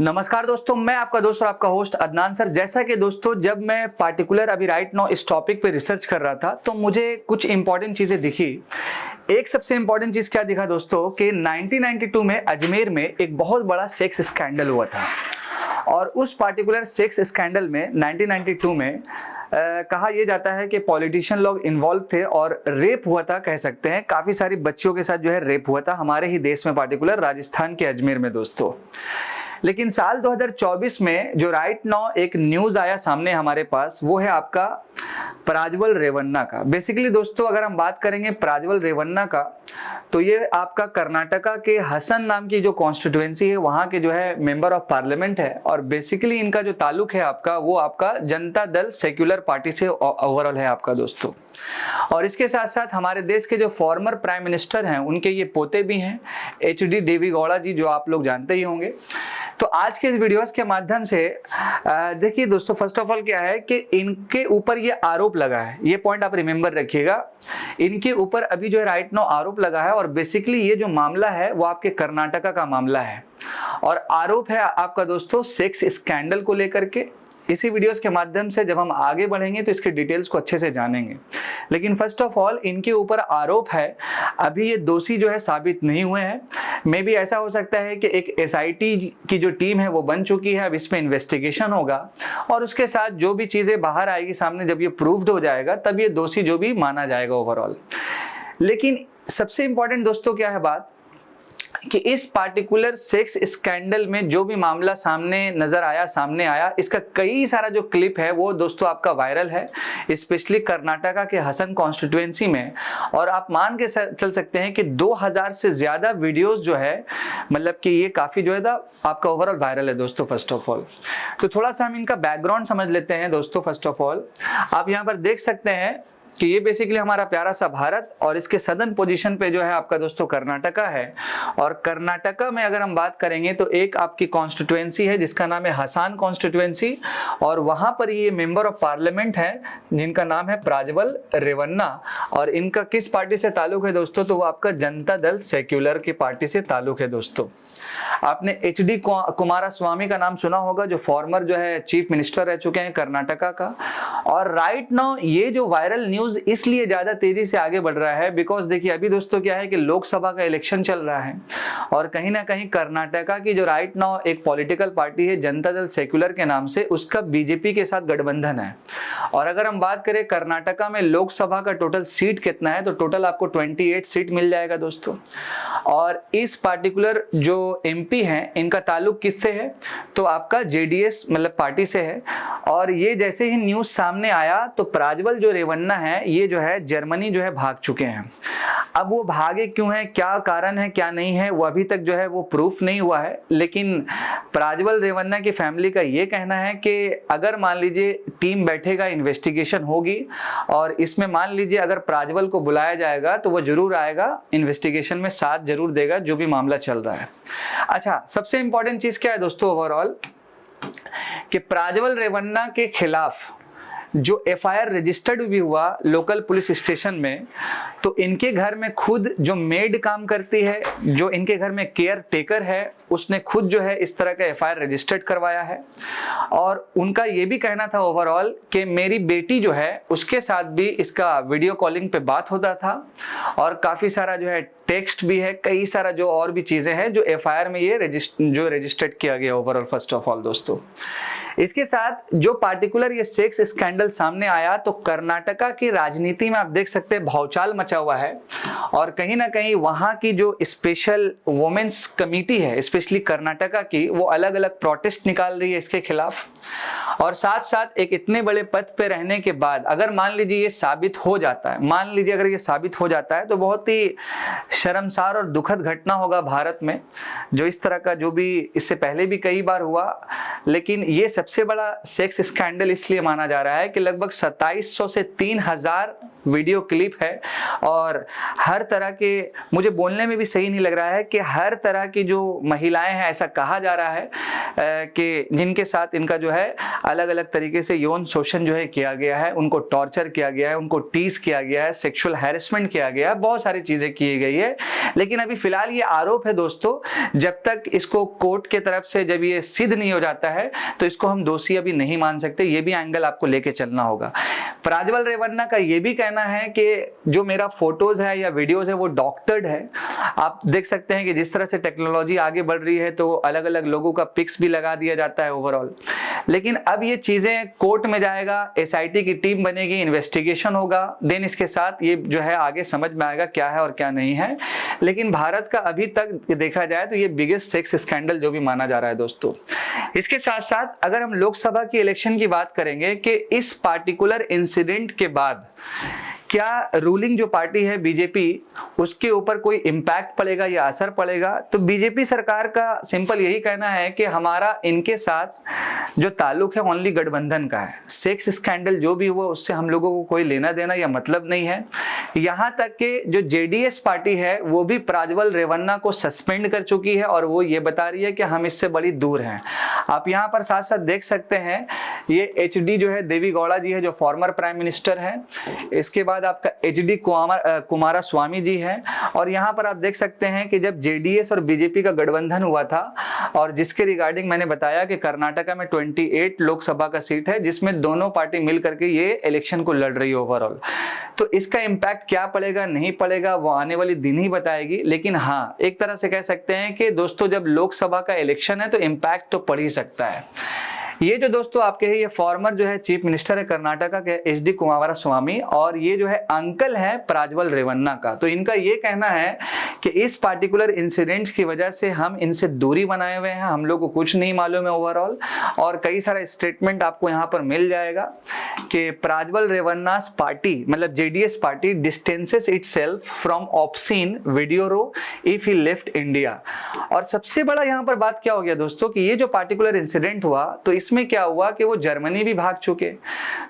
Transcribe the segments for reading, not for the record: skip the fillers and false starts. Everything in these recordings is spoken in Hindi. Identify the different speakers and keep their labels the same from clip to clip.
Speaker 1: नमस्कार दोस्तों, मैं आपका दोस्त और आपका होस्ट अदनान सर। जैसा कि दोस्तों जब मैं पार्टिकुलर अभी राइट नाउ इस टॉपिक पे रिसर्च कर रहा था तो मुझे कुछ इंपॉर्टेंट चीज़ें दिखी। एक सबसे इंपॉर्टेंट चीज़ क्या दिखा दोस्तों कि 1992 में अजमेर में एक बहुत बड़ा सेक्स स्कैंडल हुआ था और उस पार्टिकुलर सेक्स स्कैंडल में 1992 में कहा यह जाता है कि पॉलिटिशियन लोग इन्वॉल्व थे और रेप हुआ था, कह सकते हैं काफ़ी सारी बच्चियों के साथ जो है रेप हुआ था हमारे ही देश में, पार्टिकुलर राजस्थान के अजमेर में दोस्तों। लेकिन साल 2024 में जो राइट नाउ एक न्यूज़ आया सामने हमारे पास, वो है आपका प्राज्वल रेवन्ना का। बेसिकली दोस्तों अगर हम बात करेंगे प्राज्वल रेवन्ना का तो ये आपका कर्नाटका के हसन नाम की जो कॉन्स्टिट्यूएंसी है वहाँ के जो है मेंबर ऑफ पार्लियामेंट है और बेसिकली इनका जो ताल्लुक है आपका वो आपका जनता दल सेक्युलर पार्टी से ओवरऑल है आपका दोस्तों। और इसके साथ साथ हमारे देश के जो फॉर्मर प्राइम मिनिस्टर हैं उनके ये पोते भी हैं, HD देवेगौड़ा जी, जो आप लोग जानते ही होंगे। तो आज के इस वीडियोस के माध्यम से देखिए दोस्तों, फर्स्ट ऑफ ऑल क्या है कि इनके ऊपर ये आरोप लगा है, ये पॉइंट आप रिमेंबर रखिएगा। इनके ऊपर अभी जो है राइट नाउ आरोप लगा है और बेसिकली ये जो मामला है वो आपके कर्नाटका का मामला है और आरोप है आपका दोस्तों सेक्स स्कैंडल को लेकर के। इसी वीडियोस के माध्यम से जब हम आगे बढ़ेंगे तो इसके डिटेल्स को अच्छे से जानेंगे। लेकिन फर्स्ट ऑफ ऑल इनके ऊपर आरोप है, अभी ये दोषी जो है साबित नहीं हुए हैं। मे बी ऐसा हो सकता है कि एक SIT की जो टीम है वो बन चुकी है, अब इसमें इन्वेस्टिगेशन होगा और उसके साथ जो भी चीज़ें बाहर आएगी सामने, जब ये प्रूव्ड हो जाएगा तब ये दोषी जो भी माना जाएगा ओवरऑल। लेकिन सबसे इंपॉर्टेंट दोस्तों क्या है बात कि इस पार्टिकुलर सेक्स स्कैंडल में जो भी मामला सामने आया, इसका कई सारा जो क्लिप है वो दोस्तों आपका वायरल है, स्पेशली कर्नाटका के हसन कॉन्स्टिट्यूएंसी में। और आप मान के चल सकते हैं कि 2000 से ज्यादा वीडियोस जो है, मतलब कि ये काफी जो है आपका ओवरऑल वायरल है दोस्तों। फर्स्ट ऑफ ऑल तो थोड़ा सा हम इनका बैकग्राउंड समझ लेते हैं दोस्तों। फर्स्ट ऑफ ऑल आप यहाँ पर देख सकते हैं कि ये बेसिकली हमारा प्यारा सा भारत और इसके सदर्न पोजीशन पे जो है आपका दोस्तों कर्नाटका है। और कर्नाटका में अगर हम बात करेंगे तो एक आपकी कॉन्स्टिट्यूएंसी है जिसका नाम है हसन कॉन्स्टिट्यूएंसी और वहां पर ये मेंबर ऑफ पार्लियामेंट है जिनका नाम है प्राज्वल रेवन्ना। और इनका किस पार्टी से ताल्लुक है दोस्तों, तो वो आपका जनता दल सेक्युलर की पार्टी से ताल्लुक है दोस्तों। आपने HD कुमारस्वामी का नाम सुना होगा, जो फॉर्मर जो है चीफ मिनिस्टर रह चुके हैं कर्नाटका का। और राइट नाउ ये जो वायरल न्यूज इसलिए ज्यादा तेजी से आगे बढ़ रहा है बिकॉज देखिए अभी दोस्तों क्या है कि लोकसभा का इलेक्शन चल रहा है और कहीं ना कहीं कर्नाटका की जो राइट नाउ एक पॉलिटिकल पार्टी है जनता दल सेक्युलर के नाम से, उसका BJP के साथ गठबंधन है। और अगर हम बात करें कर्नाटका में लोकसभा का टोटल सीट कितना है, तो टोटल आपको 28 सीट मिल जाएगा दोस्तों। और इस पार्टिकुलर जो MP हैं इनका ताल्लुक किससे है, तो आपका JDS मतलब पार्टी से है। और ये जैसे ही न्यूज सामने आया तो प्राज्वल जो रेवन्ना है ये जो है जर्मनी जो है भाग चुके हैं। अब वो भागे क्यों हैं, क्या कारण है क्या नहीं है, वो अभी तक जो है वो प्रूफ नहीं हुआ है। लेकिन प्राज्वल रेवन्ना की फैमिली का ये कहना है कि अगर मान लीजिए टीम बैठेगा, इन्वेस्टिगेशन होगी और इसमें मान लीजिए अगर प्राज्वल को बुलाया जाएगा तो वो जरूर आएगा, इन्वेस्टिगेशन में साथ जरूर देगा जो भी मामला चल रहा है। अच्छा, सबसे इंपॉर्टेंट चीज क्या है दोस्तों ओवरऑल कि प्राज्वल रेवन्ना के खिलाफ जो FIR रजिस्टर्ड भी हुआ लोकल पुलिस स्टेशन में, तो इनके घर में खुद जो मेड काम करती है, जो इनके घर में केयर टेकर है, उसने खुद जो है इस तरह का FIR रजिस्टर्ड करवाया है। और उनका ये भी कहना था ओवरऑल कि मेरी बेटी जो है उसके साथ भी इसका वीडियो कॉलिंग पे बात होता था और काफ़ी सारा जो है टेक्स्ट भी है, कई सारा जो और भी चीज़ें हैं जो FIR में ये रजिस्टर्ड किया गया ओवरऑल। फर्स्ट ऑफ ऑल दोस्तों इसके साथ जो पार्टिकुलर ये सेक्स स्कैंडल सामने आया तो कर्नाटका की राजनीति में आप देख सकते हैं भौचाल मचा हुआ है और कहीं ना कहीं वहाँ की जो स्पेशल वुमेन्स कमेटी है स्पेशली कर्नाटका की, वो अलग अलग प्रोटेस्ट निकाल रही है इसके खिलाफ। और साथ साथ एक इतने बड़े पद पे रहने के बाद अगर मान लीजिए ये साबित हो जाता है, मान लीजिए अगर ये साबित हो जाता है तो बहुत ही शर्मसार और दुखद घटना होगा भारत में, जो इस तरह का जो भी इससे पहले भी कई बार हुआ। लेकिन ये सबसे बड़ा सेक्स स्कैंडल इसलिए माना जा रहा है कि लगभग 2700 से 3000 वीडियो क्लिप है और हर तरह के, मुझे बोलने में भी सही नहीं लग रहा है कि हर तरह की जो महिलाएं हैं, ऐसा कहा जा रहा है कि जिनके साथ इनका जो है अलग अलग तरीके से यौन शोषण जो है किया गया है, उनको टॉर्चर किया गया है, उनको टीज किया गया है, सेक्सुअल हैरेसमेंट किया गया है, बहुत सारी चीजें की गई है। लेकिन अभी फिलहाल ये आरोप है दोस्तों, जब तक इसको कोर्ट के तरफ से जब ये सिद्ध नहीं हो जाता है तो इसको हम दोषी अभी नहीं मान सकते। ये भी एंगल आपको लेके चलना होगा। प्राज्वल रेवन्ना का ये भी कहना है कि जो मेरा फोटोज है या वीडियोज है वो डॉक्टर्ड है। आप देख सकते हैं कि जिस तरह से टेक्नोलॉजी आगे बढ़ रही है तो अलग अलग लोगों का पिक्स भी लगा दिया जाता है ओवरऑल। लेकिन अब ये चीजें कोर्ट में जाएगा, एसआईटी की टीम बनेगी, इन्वेस्टिगेशन होगा, देन इसके साथ ये जो है आगे समझ में आएगा क्या है और क्या नहीं है। लेकिन भारत का अभी तक देखा जाए तो ये बिगेस्ट सेक्स स्कैंडल जो भी माना जा रहा है दोस्तों। इसके साथ साथ अगर हम लोकसभा की इलेक्शन की बात करेंगे कि इस पार्टिकुलर इंसिडेंट के बाद क्या रूलिंग जो पार्टी है बीजेपी, उसके ऊपर कोई इम्पैक्ट पड़ेगा या असर पड़ेगा, तो बीजेपी सरकार का सिंपल यही कहना है कि हमारा इनके साथ जो ताल्लुक है ओनली गठबंधन का है। सेक्स स्कैंडल जो भी हुआ उससे हम लोगों को कोई लेना देना या मतलब नहीं है। यहाँ तक कि जो जेडीएस पार्टी है वो भी प्राज्वल रेवन्ना को सस्पेंड कर चुकी है और वो ये बता रही है कि हम इससे बड़ी दूर हैं। आप यहाँ पर साथ साथ देख सकते हैं ये एचडी जो है देवी गौड़ा जी है जो फॉर्मर प्राइम मिनिस्टर है। इसके बाद आपका एचडी कुमारा स्वामी जी हैं और यहाँ पर आप देख सकते हैं कि जब जेडीएस और बीजेपी का गठबंधन हुआ था और जिसके रिगार्डिंग मैंने बताया कि कर्नाटका में 28 लोकसभा का सीट है जिसमें दोनों पार्टी मिल करके ये इलेक्शन को लड़ रही है ओवरऑल। तो इसका इम्पैक्ट क्या पड़ेगा नहीं पड़ेगा वो आने वाली दिन ही बताएगी। लेकिन हाँ, एक तरह से कह सकते हैं कि दोस्तों जब लोकसभा का इलेक्शन है तो इम्पैक्ट तो पड़ ही सकता है। ये जो दोस्तों आपके है ये फॉर्मर जो है चीफ मिनिस्टर है कर्नाटका के एचडी कुमारा स्वामी और ये जो है अंकल है प्राज्वल रेवन्ना का। तो इनका ये कहना है कि इस पार्टिकुलर इंसिडेंट्स की वजह से हम इनसे दूरी बनाए हुए हैं, हम लोग को कुछ नहीं मालूम है ओवरऑल। और कई सारा स्टेटमेंट आपको यहाँ पर मिल जाएगा कि प्राज्वल रेवन्नास पार्टी मतलब JDS party distances itself from obscene video row if he left India. और सबसे बड़ा यहाँ पर बात क्या हो गया दोस्तों कि ये जो पार्टिकुलर इंसिडेंट हुआ तो इसमें क्या हुआ कि वो जर्मनी भी भाग चुके।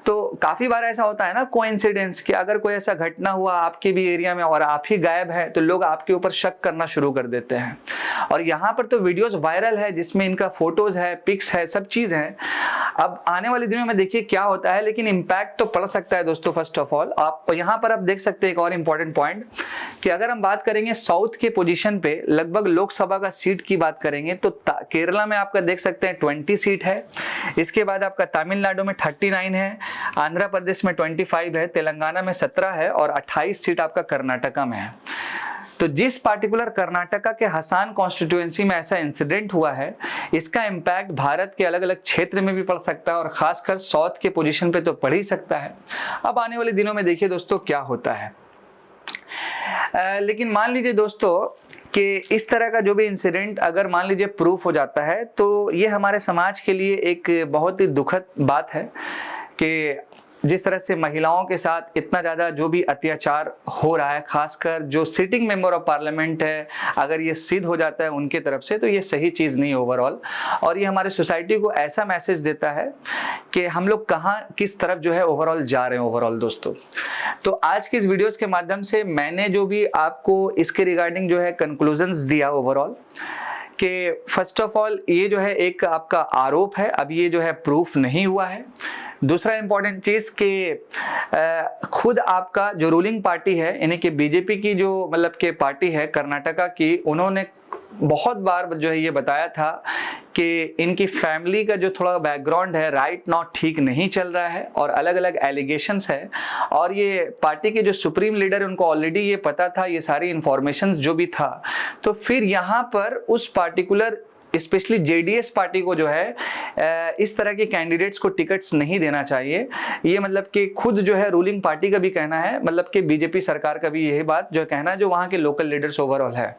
Speaker 1: तो काफी बार ऐसा होता है ना कोइंसिडेंस कि अगर कोई ऐसा घटना हुआ आपके भी एरिया में और आप ही गायब है तो लोग आपके ऊपर शक करना शुरू कर देते हैं। और यहाँ पर तो वीडियोस वायरल है जिसमें इनका फोटोज है, पिक्स है, सब चीज है। अब आने वाले दिनों में देखिए क्या होता है, लेकिन इम्पैक्ट तो पड़ सकता है दोस्तों। फर्स्ट ऑफ ऑल आप यहाँ पर आप देख सकते हैं एक और इम्पोर्टेंट पॉइंट कि अगर हम बात करेंगे साउथ के पोजीशन पे लगभग लोकसभा का सीट की बात करेंगे तो केरला में आपका देख सकते हैं 20 सीट है। इसके बाद आपका तमिलनाडु में 39 है, आंध्र प्रदेश में 25 है, तेलंगाना में 17 है और 28 सीट आपका कर्नाटका में है। तो जिस पार्टिकुलर कर्नाटका के हसान कॉन्स्टिट्यूएंसी में ऐसा इंसिडेंट हुआ है इसका इम्पैक्ट भारत के अलग अलग क्षेत्र में भी पड़ सकता है और खासकर साउथ के पोजीशन पे तो पड़ ही सकता है। अब आने वाले दिनों में देखिए दोस्तों क्या होता है। लेकिन मान लीजिए दोस्तों कि इस तरह का जो भी इंसिडेंट अगर मान लीजिए प्रूफ हो जाता है तो ये हमारे समाज के लिए एक बहुत ही दुखद बात है कि जिस तरह से महिलाओं के साथ इतना ज़्यादा जो भी अत्याचार हो रहा है, खासकर जो सिटिंग मेंबर ऑफ पार्लियामेंट है, अगर ये सिद्ध हो जाता है उनके तरफ से तो ये सही चीज़ नहीं ओवरऑल। और ये हमारे सोसाइटी को ऐसा मैसेज देता है कि हम लोग कहाँ किस तरफ जो है ओवरऑल जा रहे हैं ओवरऑल दोस्तों। तो आज की इस वीडियोस के माध्यम से मैंने जो भी आपको इसके रिगार्डिंग जो है कंक्लूजन्स दिया ओवरऑल कि फर्स्ट ऑफ ऑल ये जो है एक आपका आरोप है, अब ये जो है प्रूफ नहीं हुआ है। दूसरा इंपॉर्टेंट चीज कि खुद आपका जो रूलिंग पार्टी है यानी कि बीजेपी की जो मतलब के पार्टी है कर्नाटका की, उन्होंने बहुत बार जो है ये बताया था कि इनकी फैमिली का जो थोड़ा बैकग्राउंड है राइट नाउ ठीक नहीं चल रहा है और अलग अलग एलिगेशंस है। और ये पार्टी के जो सुप्रीम लीडर उनको ऑलरेडी ये पता था ये सारी इंफॉर्मेशन जो भी था। तो फिर यहाँ पर उस पार्टिकुलर स्पेशली जेडीएस पार्टी को जो है इस तरह के कैंडिडेट्स को टिकट्स नहीं देना चाहिए। ये मतलब कि खुद जो है रूलिंग पार्टी का भी कहना है, मतलब कि बीजेपी सरकार का भी यही बात जो कहना है जो वहाँ के लोकल लीडर्स ओवरऑल है।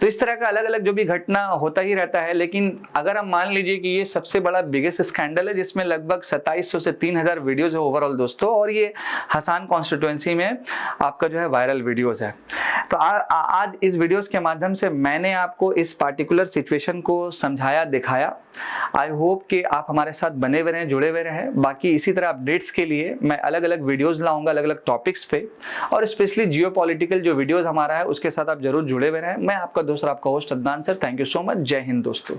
Speaker 1: तो इस तरह का अलग अलग जो भी घटना होता ही रहता है। लेकिन अगर हम मान लीजिए कि ये सबसे बड़ा बिगेस्ट स्कैंडल है जिसमें लगभग 2700 से 3000 वीडियोज है ओवरऑल दोस्तों, और ये हसान कॉन्स्टिट्यूएंसी में आपका जो है वायरल वीडियोज है। तो आज इस वीडियोस के माध्यम से मैंने आपको इस पार्टिकुलर सिचुएशन को समझाया, दिखाया। आई होप कि आप हमारे साथ बने हुए रहें, जुड़े हुए रहें। बाकी इसी तरह अपडेट्स के लिए मैं अलग अलग वीडियोस लाऊंगा अलग अलग टॉपिक्स पे, और स्पेशली जियो पॉलिटिकल जो वीडियोस हमारा है उसके साथ आप जरूर जुड़े हुए रहें। मैं आपका दोस्त, आपका host Adnan sir. Thank you so much. जय हिंद दोस्तों।